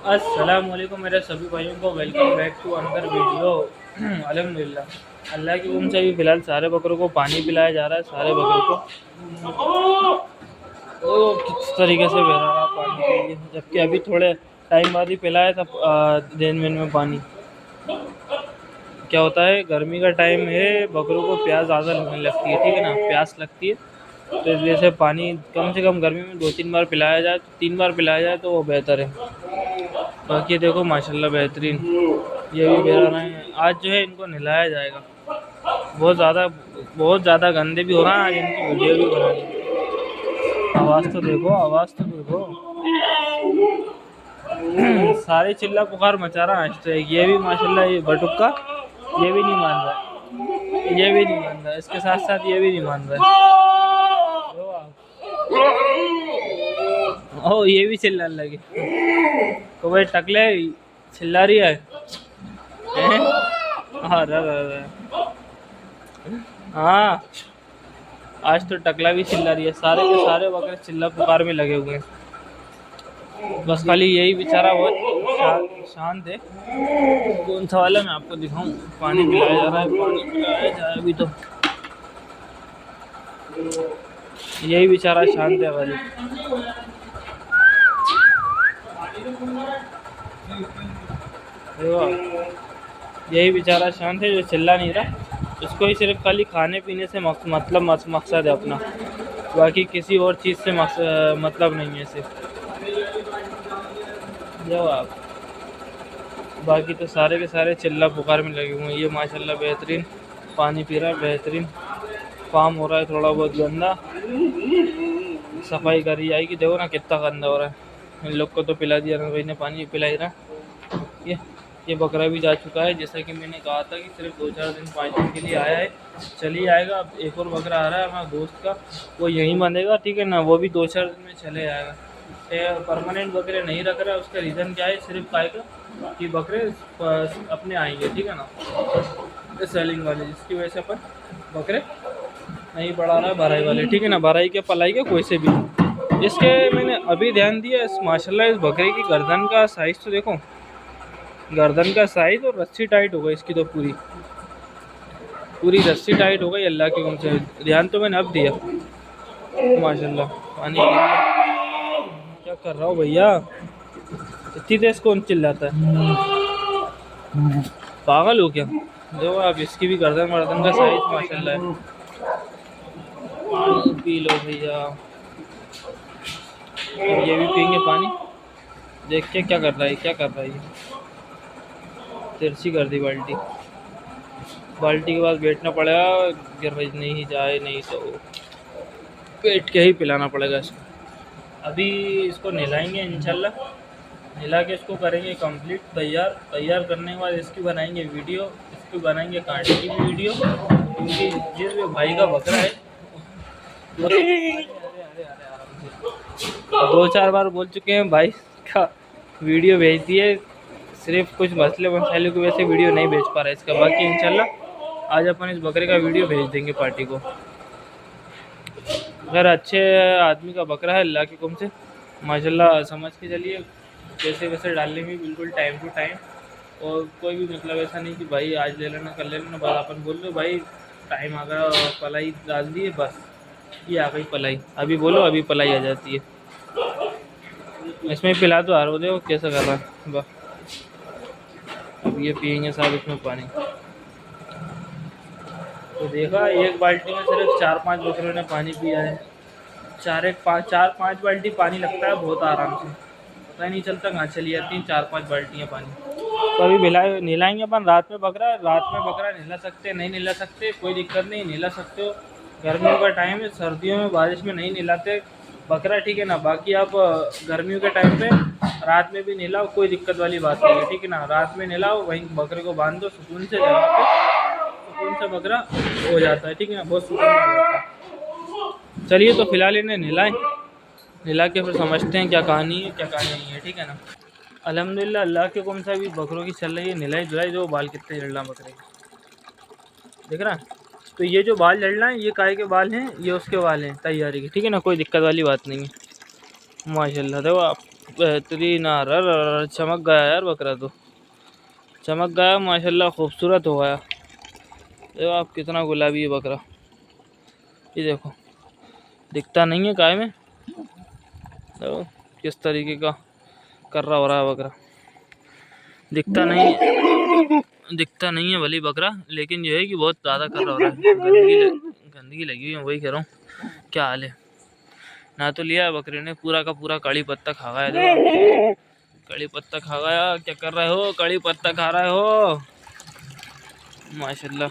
अस्सलाम वालेकुम मेरे सभी भाइयों को welcome back to another video. अल्हम्दुलिल्लाह अल्लाह की उम्र से भी फ़िलहाल सारे बकरों को पानी पिलाया जा रहा है। सारे बकरों को वो किस तरीके से बह रहा पानी के लिए, जबकि अभी थोड़े टाइम बाद ही पिलाया था दिन में पानी। क्या होता है, गर्मी का टाइम है, बकरों को प्यास ज़्यादा लगने लगती है, ठीक है ना, प्यास लगती है। तो इस वजह से पानी कम से कम गर्मी में 2-3 बार पिलाया जाए, तो 3 बार पिलाया जाए तो वो बेहतर है। बाकी देखो माशाल्लाह बेहतरीन, ये भी बेरा है। आज जो है इनको नहलाया जाएगा। बहुत ज़्यादा गंदे भी हो रहा है, आज इनकी वीडियो भी बनानी है। आवाज़ तो देखो सारे चिल्ला पुकार मचा रहा है आज तो। ये भी माशाल्लाह, ये बटुक्का ये भी नहीं मान रहा, ये भी नहीं मान रहा, इसके साथ साथ ये भी नहीं मान रहा। ओ ये भी चिल्लाने लगे, तो भाई टकले चिल्ला रही है। अरे अरे हाँ, आज तो टकला भी चिल्ला रही है। सारे के सारे बकरे चिल्ला पुकार में लगे हुए हैं। बस खाली यही बेचारा बहुत शांत है। कौन सा वाला मैं आपको दिखाऊं, पानी पिलाया जा रहा है, पानी पिलाया जाए अभी तो। यही बेचारा शांत है भाई। यही बेचारा शांत है जो चिल्ला नहीं रहा। उसको ही सिर्फ खाली खाने पीने से मकसद है अपना, बाकी किसी और चीज़ से मतलब नहीं है सिर्फ। जवाब बाकी तो सारे के सारे चिल्ला पुकार में लगे हुए हैं। ये माशाल्लाह बेहतरीन पानी पी रहा है, बेहतरीन फार्म हो रहा है। थोड़ा बहुत गंदा, सफाई करी जाएगी। देखो ना कितना गंदा हो रहा है। इन लोग को तो पिला दिया भाई ने, पानी पिला ही रहा। ये बकरा भी जा चुका है, जैसा कि मैंने कहा था कि सिर्फ 2-4 दिन 5 दिन के लिए आया है, चली आएगा। अब एक और बकरा आ रहा है हमारा दोस्त का, वो यहीं बंधेगा, ठीक है ना, वो भी 2-4 दिन में चले आएगा। परमानेंट बकरे नहीं रख रहा है, उसका रीज़न क्या है, सिर्फ काय का कि बकरे अपने आएंगे, ठीक है ना, सेलिंग वाले, जिसकी वजह से अपन बकरे नहीं बढ़ा रहा है, भराई वाले, ठीक है ना, भराई के पलाई के कोई से भी। इसके मैंने अभी ध्यान दिया, इस माशाल्लाह इस बकरे की गर्दन का साइज़ तो देखो, गर्दन का साइज़, और रस्सी टाइट हो गई इसकी तो पूरी रस्सी टाइट हो गई। अल्लाह की कसम से ध्यान तो मैंने अब दिया। माशाल्लाह पानी क्या कर रहा हो भैया, इतनी तेज कौन चिल्लाता है, पागल हो क्या? देखो आप, इसकी भी गर्दन का साइज माशाल्लाह है। पी लो भैया, और ये भी पियेंगे पानी। देख के क्या कर रहा है, क्या कर रहा है ये, तिरछी कर दी बाल्टी के पास बैठना पड़ेगा, गिर नहीं जाए, नहीं तो बैठ के ही पिलाना पड़ेगा इसको। अभी इसको नहलाएंगे इंशाल्लाह, नहला के इसको करेंगे कंप्लीट तैयार करने के बाद इसकी बनाएंगे वीडियो, इसकी बनाएंगे कांटे की भी वीडियो, क्योंकि जिस भाई का बकरा है 2-4 बार बोल चुके हैं भाई का वीडियो भेज दिए, सिर्फ कुछ मसले मसाइलों की वजह से वीडियो नहीं भेज पा रहा है इसका। बाकी इंशाल्लाह आज अपन इस बकरे का वीडियो भेज देंगे पार्टी को। अगर अच्छे आदमी का बकरा है अल्लाह की हुक्म से, माशाल्लाह समझ के चलिए, जैसे वैसे डालने में बिल्कुल टाइम टू टाइम, और कोई भी मतलब ऐसा नहीं कि भाई आज ले लेना कल ले लेना, बस अपन बोल लो भाई टाइम आ गया पलाई डाल दी है, बस ये आ गई पलाई, अभी बोलो अभी पलाई आ जाती है। इसमें पिला तो आ रहा हो, देखो कैसा कर रहा है बस। अब ये पियेंगे साहब इसमें पानी, तो देखा एक बाल्टी में सिर्फ 4-5 बकरों ने पानी पिया है। 4-5 बाल्टी पानी लगता है बहुत आराम से, पता ही नहीं चलता कहाँ चली जाती हैं 4-5 बाल्टियाँ पानी। तो अभी नहलाएंगे अपन, रात में बकरा नहला सकते नहीं नहला सकते, कोई दिक्कत नहीं, नहला सकते हो। गर्मियों का टाइम है, सर्दियों में बारिश में नहीं नहलाते बकरा, ठीक है ना। बाकी आप गर्मियों के टाइम पे रात में भी नहलाओ, कोई दिक्कत वाली बात नहीं है, ठीक है ना। रात में नहलाओ, वहीं बकरे को बांध दो सुकून से, जगह पे सुकून से बकरा हो जाता है, ठीक है ना, बहुत सुकून आ जाता है। चलिए तो फिलहाल इन्हें नहला के फिर समझते हैं क्या कहानी है क्या कहानी नहीं है, ठीक है ना। अल्हम्दुलिल्लाह अल्लाह के हुक्म से भी बकरों की चल रही है नहलाई धुलाई। जो बाल कितने झड़ रहा बकरे के, देख रहा है। तो ये जो बाल झड़ रहा है ये काय के बाल हैं, ये उसके बाल हैं तैयारी के, ठीक है ना, कोई दिक्कत वाली बात नहीं है। माशाल्लाह देखो आप, बेहतरीन आ रहा, चमक गया यार बकरा, तो चमक गया माशाल्लाह, खूबसूरत हो गया। देखो आप कितना गुलाबी है बकरा, ये देखो दिखता नहीं है काय में, देखो किस तरीके का कर रहा हो रहा है बकरा, दिखता नहीं है भली बकरा, लेकिन जो है कि बहुत ज़्यादा कर रहा हो रहा है। गंदगी लगी हुई है, वही कह रहा हूँ क्या हाल है। ना तो लिया बकरे ने पूरा का पूरा कड़ी पत्ता खा गया, देखो कड़ी पत्ता खा गया। क्या कर रहे हो, कड़ी पत्ता खा रहे हो माशाल्लाह।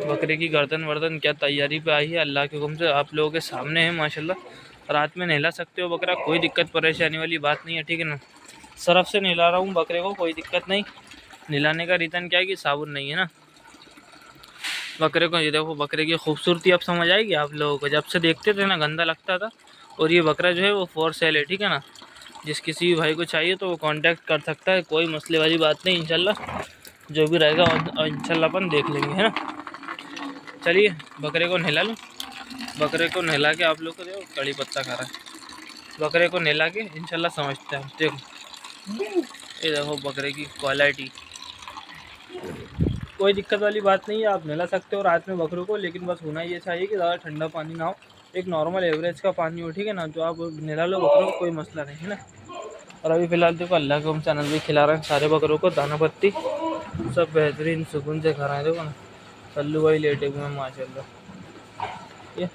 बकरे की गर्दन वर्दन क्या तैयारी पे आई है, अल्लाह के हुक्म से आप लोगों के सामने है माशाल्लाह। रात में नहला सकते हो बकरा, कोई दिक्कत परेशानी वाली बात नहीं है, ठीक है ना। सरफ से नहला रहा हूँ बकरे को, कोई दिक्कत नहीं। नहलाने का रीज़न क्या है कि साबुन नहीं है ना बकरे को। ये देखो बकरे की खूबसूरती अब समझ आएगी आप लोगों को, जब से देखते थे ना गंदा लगता था। और ये बकरा जो है वो फॉर सेल है, ठीक है ना। जिस किसी भी भाई को चाहिए तो वो कांटेक्ट कर सकता है, कोई मसले वाली बात नहीं। इंशाल्लाह जो भी रहेगा और इंशाल्लाह अपन देख लेंगे, है ना। चलिए बकरे को नहला लूँ, बकरे को नहला के आप लोग को देखो कड़ी पत्ता खा रहा है। बकरे को नहला के इंशाल्लाह समझते हैं। देखो ये देखो बकरे की क्वालिटी, कोई दिक्कत वाली बात नहीं है, आप नहला सकते हो रात में बकरों को। लेकिन बस होना ये चाहिए कि ज़्यादा ठंडा पानी ना हो, एक नॉर्मल एवरेज का पानी हो, ठीक है ना। जो आप नहला लो बकरों को, कोई मसला नहीं है ना। और अभी फ़िलहाल देखो अल्लाह के हम चैनल भी खिला रहे हैं सारे बकरों को, दाना पत्ती सब बेहतरीन सुकून से खा रहे हैं। देखो ना सल्लू भाई लेटे हुए हैं माशाल्लाह, ये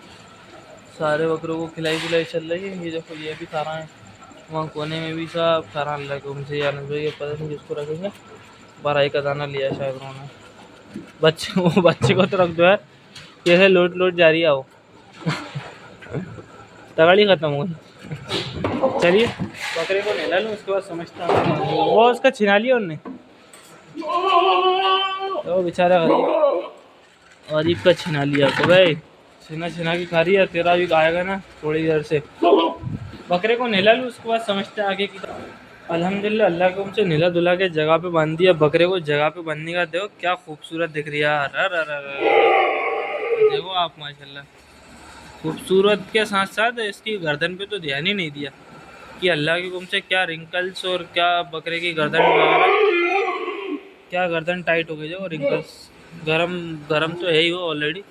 सारे बकरों को खिलाई पिलाई चल रही है। ये देखो ये भी खा रहा है, वहाँ कोने में भी सब खा रहा है अल्लाह के हुक्म से। यानी जो ये पता नहीं किसको रखेंगे, बराई का दाना लिया है शायद उन्होंने। बच्चे को तो रख दो यार, कैसे लोट लोट जा रही है वो तगड़ी ख़त्म हो गई। चलिए बकरे को नहला लूँ, उसके बाद समझता हूँ। वो उसका छिना लिया उनने, तो बेचारा गरीब का छिना लिया। तो भाई छिना की खा रही है, तेरा भी आएगा ना थोड़ी देर से। बकरे को नहला लूँ, उसके बाद समझते हैं आगे की। अल्हम्दुलिल्लाह अल्लाह के हमसे नहला धुला के जगह पे बांध दिया बकरे को। जगह पे बांधने का देखो क्या खूबसूरत दिख रही है यार, देखो आप माशाल्लाह। खूबसूरत के साथ साथ इसकी गर्दन पे तो ध्यान ही नहीं दिया कि अल्लाह के हुक्म से क्या रिंकल्स और क्या बकरे की गर्दन वगैरह, क्या गर्दन टाइट हो गई। देखो रिंकल्स, गरम गरम तो है ही वो ऑलरेडी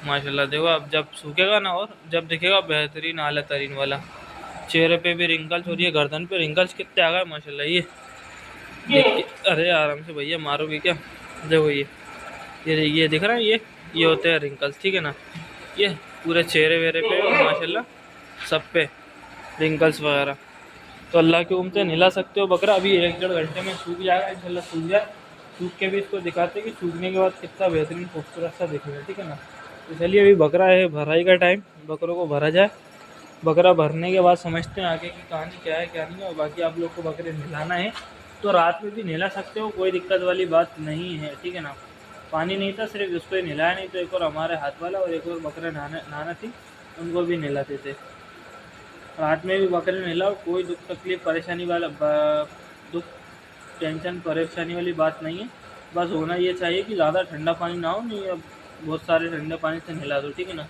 माशाल्लाह। देखो अब जब सूखेगा ना और जब दिखेगा बेहतरीन आला तरीन वाला। चेहरे पे भी रिंकल्स और ये गर्दन पे रिंकल्स कितने आ गए माशाल्लाह। ये देख के, अरे आराम से भैया मारोगे क्या। देखो ये दिख रहा है, ये होते हैं रिंकल्स, ठीक है ना। ये पूरे चेहरे वेरे पे और माशाल्लाह सब पे रिंकल्स वगैरह। तो अल्लाह के हुक्म से नहला सकते हो बकरा। अभी 1-1.5 घंटे में सूख जाएगा इंशाल्लाह, सूख जाए। सूख के भी इसको दिखाते हैं कि सूखने के बाद कितना बेहतरीन खूबसूरत सा दिखेगा, ठीक है ना। तो चलिए अभी बकरा है भराई का टाइम, बकरों को भरा जाए। बकरा भरने के बाद समझते हैं आगे की कहानी क्या है क्या नहीं है। और बाकी आप लोग को बकरे नहलाना है तो रात में भी नहला सकते हो, कोई दिक्कत वाली बात नहीं है, ठीक है ना। पानी नहीं था, सिर्फ उसको ही नहलाया। नहीं तो एक और हमारे हाथ वाला और एक और बकरा नहाना थी, उनको भी नहलाते थे। रात में भी बकरे नहलाओ, कोई दुख तकलीफ परेशानी वाला दुख टेंशन परेशानी वाली बात नहीं है। बस होना ये चाहिए कि ज़्यादा ठंडा पानी ना हो, नहीं अब बहुत सारे ठंडे पानी से नहला दो, ठीक है ना।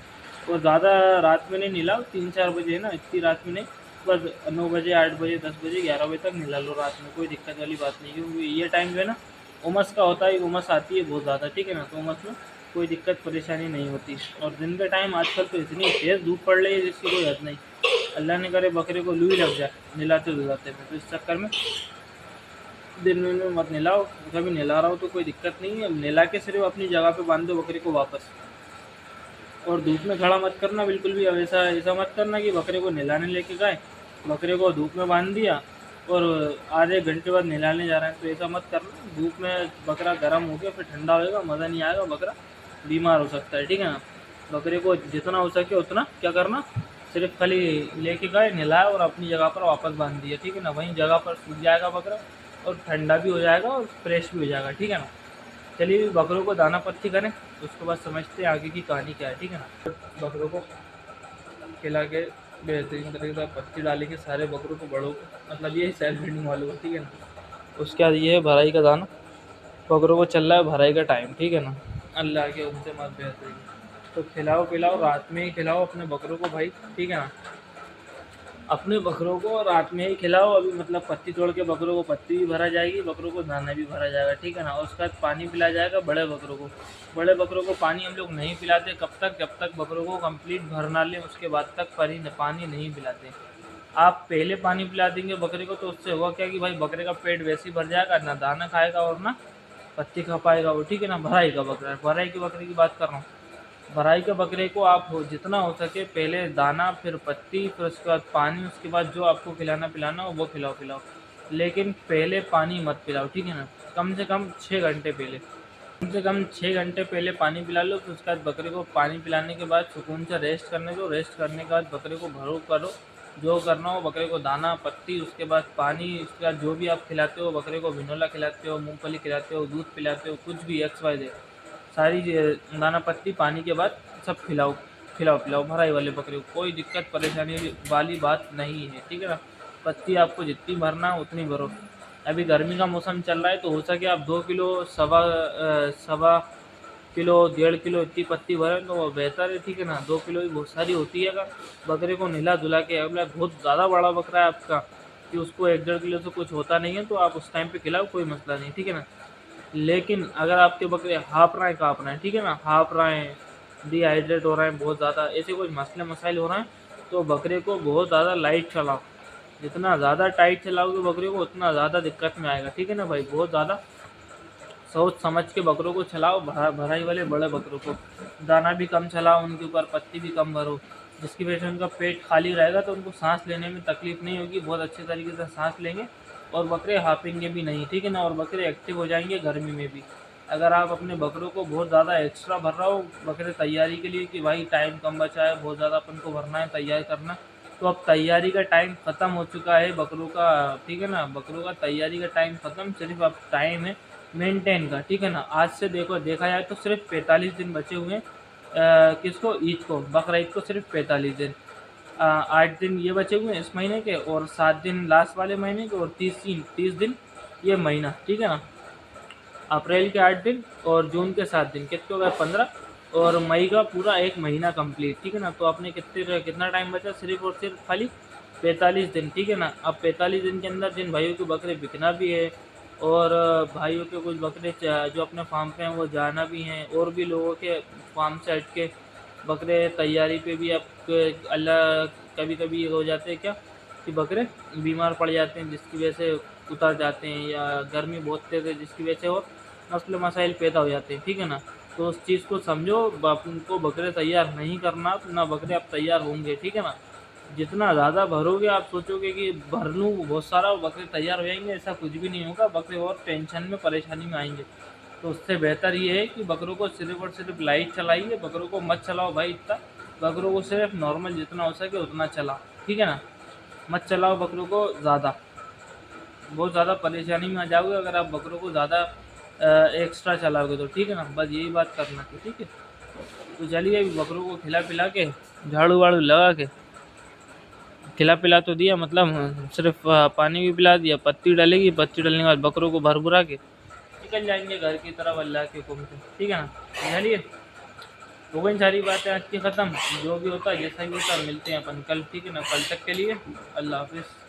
और ज़्यादा रात में नहीं नहलाओ, 3-4 बजे है ना, इतनी रात में नहीं। बस 9 बजे 8 बजे 10 बजे 11 बजे तक नहला लो रात में, कोई दिक्कत वाली बात नहीं। क्योंकि ये टाइम जो है ना उमस का होता है, उमस आती है बहुत ज़्यादा, ठीक है ना। तो उमस में कोई दिक्कत परेशानी नहीं होती। और दिन के टाइम आजकल तो इतनी तेज़ धूप पड़ रही है जिसकी कोई हद नहीं। अल्लाह ने करे बकरे को लू ही लग जाए नहलाते धुलाते में, तो इस चक्कर में दिन में मत नहलाओ। कभी नहला रहा हो तो कोई दिक्कत नहीं है, नहला के सिर्फ अपनी जगह पे बांध दो बकरे को वापस। और धूप में खड़ा मत करना बिल्कुल भी। अब ऐसा मत करना कि बकरे को नहलाने लेके गए, बकरे को धूप में बांध दिया और आधे घंटे बाद नहलाने जा रहे हैं, तो ऐसा मत करना। धूप में बकरा गर्म हो गया फिर ठंडा होएगा, मज़ा नहीं आएगा, बकरा बीमार हो सकता है, ठीक है ना। बकरे को जितना हो सके उतना क्या करना, सिर्फ खाली लेके गए नहलाया और अपनी जगह पर वापस बांध दिया, ठीक है ना। वहीं जगह पर सूख जाएगा बकरा और ठंडा भी हो जाएगा और फ्रेश भी हो जाएगा, ठीक है ना। चलिए बकरों को दाना पत्ती करें, उसके बाद समझते हैं आगे की कहानी क्या है, ठीक है ना। बकरों को खिला के बेहतरीन तरीके से पत्ती डालेंगे सारे बकरों को, बड़ों को, मतलब ये सेल्फ फीडिंग वालों को, ठीक है ना। उसके बाद ये है भराई का दाना, बकरों को चल रहा है भराई का टाइम, ठीक है ना। अल्लाह के उनसे मत बेहतरीन। तो खिलाओ पिलाओ, रात में ही खिलाओ अपने बकरों को भाई, ठीक है ना। अपने बकरों को रात में ही खिलाओ। अभी मतलब पत्ती तोड़ के बकरों को पत्ती भी भरा जाएगी, बकरों को दाना भी भरा जाएगा, ठीक है ना। और उसके बाद पानी पिलाया जाएगा बड़े बकरों को। बड़े बकरों को पानी हम लोग नहीं पिलाते कब तक, जब तक बकरों को कंप्लीट भर ना लें, उसके बाद तक पानी नहीं पिलाते। आप पहले पानी पिला देंगे बकरे को तो उससे होगा क्या कि भाई बकरे का पेट वैसे ही भर जाएगा, ना दाना खाएगा और ना पत्ती खा पाएगा वो, ठीक है ना। भराई का बकरा है, भराई के बकरे की बात कर रहा हूँ। भराई के बकरे को आप जितना हो सके पहले दाना, फिर पत्ती, फिर उसके बाद पानी, उसके बाद जो आपको खिलाना पिलाना हो वो खिलाओ। लेकिन पहले पानी मत पिलाओ, ठीक है ना। कम से कम 6 घंटे पहले, कम से कम 6 घंटे पहले पानी पिला लो। फिर उसके बाद बकरे को पानी पिलाने के बाद सुकून से रेस्ट करने दो। रेस्ट करने के बाद बकरे को भरो करो जो करना हो, बकरे को दाना पत्ती, उसके बाद पानी, उसके बाद जो भी आप खिलाते हो, बकरे को भिनोला खिलाते हो, मूंगफली खिलाते हो, दूध पिलाते हो, कुछ भी XYZ सारी दाना पत्ती पानी के बाद सब खिलाओ भराई वाले बकरे को। कोई दिक्कत परेशानी वाली बात नहीं है, ठीक है ना। पत्ती आपको जितनी भरना उतनी भरो। अभी गर्मी का मौसम चल रहा है तो हो सके आप 2 किलो सवा किलो 1.5 किलो इतनी पत्ती भरें तो वो बेहतर है, ठीक है ना। 2 किलो भी बहुत सारी होती है। अगर बकरे को नहला धुला के, अगर बहुत ज़्यादा बड़ा बकरा है आपका कि उसको 1-1.5 किलो से कुछ होता नहीं है तो आप उस टाइम पे खिलाओ, कोई मसला नहीं, ठीक है ना। लेकिन अगर आपके बकरे हाँफ रहे हैं काँप रहे हैं, ठीक है ना, हाँफ रहे हैं, डिहाइड्रेट हो रहे हैं बहुत ज़्यादा, ऐसे कोई मसले मसाइल हो रहे हैं तो बकरे को बहुत ज़्यादा लाइट चलाओ। जितना ज़्यादा टाइट चलाओगे बकरे को उतना ज़्यादा दिक्कत में आएगा, ठीक है ना भाई। बहुत ज़्यादा सोच समझ के बकरों को चलाओ, भराई वाले बड़े बकरों को। दाना भी कम चलाओ, उनके ऊपर पत्ती भी कम भरो, जिसकी वजह से उनका पेट खाली रहेगा तो उनको सांस लेने में तकलीफ़ नहीं होगी, बहुत अच्छे तरीके से सांस लेंगे और बकरे हांफेंगे भी नहीं, ठीक है ना। और बकरे एक्टिव हो जाएंगे गर्मी में भी। अगर आप अपने बकरों को बहुत ज़्यादा एक्स्ट्रा भर रहा हो बकरे तैयारी के लिए कि भाई टाइम कम बचा है, बहुत ज़्यादा अपन को भरना है, तैयार करना, तो अब तैयारी का टाइम ख़त्म हो चुका है बकरों का, ठीक है ना। बकरों का तैयारी का टाइम ख़त्म, सिर्फ अब टाइम है मेंटेन का, ठीक है ना। आज से देखा जाए तो सिर्फ 45 दिन बचे हुए हैं। किसको? ईद को, बकरा ईद को सिर्फ 45 दिन। 8 दिन ये बचे हुए हैं इस महीने के और 7 दिन लास्ट वाले महीने के और 30 दिन ये महीना, ठीक है ना। अप्रैल के 8 दिन और जून के 7 दिन, कितने हो गए? 15। और मई का पूरा 1 महीना कंप्लीट, ठीक है ना। तो आपने कितना टाइम बचा? सिर्फ और सिर्फ खाली 45 दिन, ठीक है ना। अब 45 दिन के अंदर जिन भाइयों के बकरे बिकना भी है और भाइयों के कुछ बकरे जो अपने फार्म पे हैं वो जाना भी हैं, और भी लोगों के फार्म से हट के बकरे तैयारी पे भी अब अल्लाह कभी कभी हो जाते हैं क्या कि बकरे बीमार पड़ जाते हैं, जिसकी वजह से उतर जाते हैं, या गर्मी बहुत तेज़ है जिसकी वजह से और मसले मसाइल पैदा हो जाते हैं, ठीक है ना। तो उस चीज़ को समझो, उनको बकरे तैयार नहीं करना तो ना बकरे अब तैयार होंगे, ठीक है ना। जितना ज़्यादा भरोगे आप सोचोगे कि भर लूँ बहुत सारा, बकरे तैयार हो जाएंगे, ऐसा कुछ भी नहीं होगा। बकरे और टेंशन में परेशानी में आएंगे। तो उससे बेहतर ये है कि बकरों को सिर्फ और सिर्फ लाइट चलाइए, बकरों को मत चलाओ भाई इतना। बकरों को सिर्फ नॉर्मल जितना हो सके उतना चलाओ, ठीक है ना। मत चलाओ बकरों को ज़्यादा, बहुत ज़्यादा परेशानी में आ जाओगे अगर आप बकरों को ज़्यादा एक्स्ट्रा चलाओगे तो, ठीक है ना। बस यही बात करना थी, ठीक है। तो चलिए अभी बकरों को खिला पिला के, झाड़ू वाड़ू लगा के, खिला पिला तो दिया, मतलब सिर्फ पानी भी पिला दिया, पत्ती डालेगी, पत्ती डालने के बाद बकरों को भर भुरा के निकल जाएंगे घर की तरफ अल्लाह के हुक्म से, ठीक है ना। चलिए हो गई सारी बातें आज की ख़त्म। जो भी होता है जैसा भी होता है मिलते हैं अपन कल, ठीक है ना। कल तक के लिए अल्लाह हाफिज़।